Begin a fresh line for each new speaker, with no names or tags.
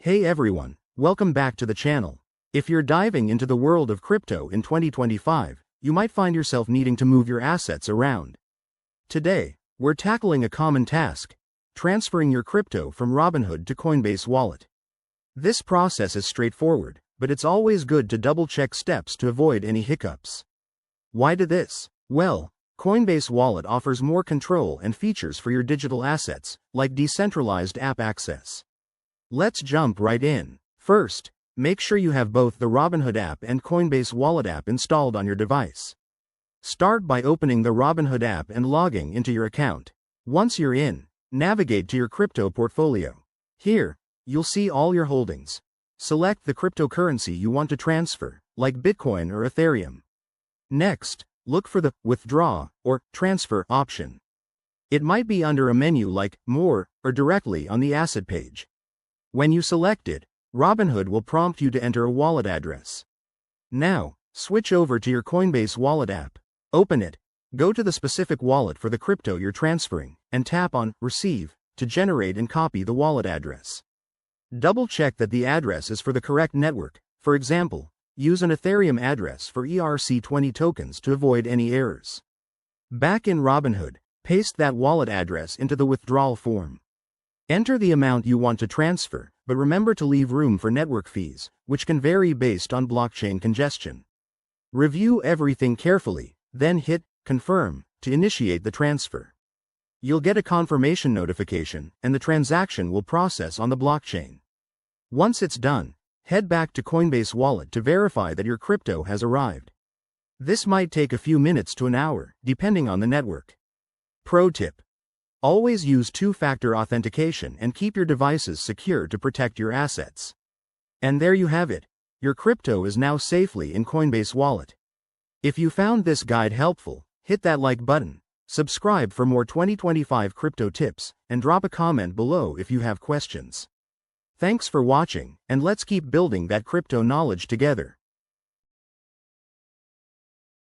Hey everyone, welcome back to the channel. If you're diving into the world of crypto in 2025, you might find yourself needing to move your assets around. Today, we're tackling a common task: transferring your crypto from Robinhood to Coinbase Wallet. This process is straightforward, but it's always good to double-check steps to avoid any hiccups. Why do this? Well, Coinbase Wallet offers more control and features for your digital assets, like decentralized app access. Let's jump right in. First, make sure you have both the Robinhood app and Coinbase Wallet app installed on your device. Start by opening the Robinhood app and logging into your account. Once you're in, navigate to your crypto portfolio. Here, you'll see all your holdings. Select the cryptocurrency you want to transfer, like Bitcoin or Ethereum. Next, look for the Withdraw or Transfer option. It might be under a menu like More or directly on the asset page. When you select it, Robinhood will prompt you to enter a wallet address. Now, switch over to your Coinbase Wallet app. Open it, go to the specific wallet for the crypto you're transferring, and tap on Receive to generate and copy the wallet address. Double-check that the address is for the correct network. For example, use an Ethereum address for ERC20 tokens to avoid any errors. Back in Robinhood, paste that wallet address into the withdrawal form. Enter the amount you want to transfer, but remember to leave room for network fees, which can vary based on blockchain congestion. Review everything carefully, then hit Confirm to initiate the transfer. You'll get a confirmation notification, and the transaction will process on the blockchain. Once it's done, head back to Coinbase Wallet to verify that your crypto has arrived. This might take a few minutes to an hour, depending on the network. Pro tip: always use two-factor authentication and keep your devices secure to protect your assets. And there you have it. Your crypto is now safely in Coinbase Wallet. If you found this guide helpful, hit that like button, subscribe for more 2025 crypto tips, and drop a comment below if you have questions. Thanks for watching, and let's keep building that crypto knowledge together.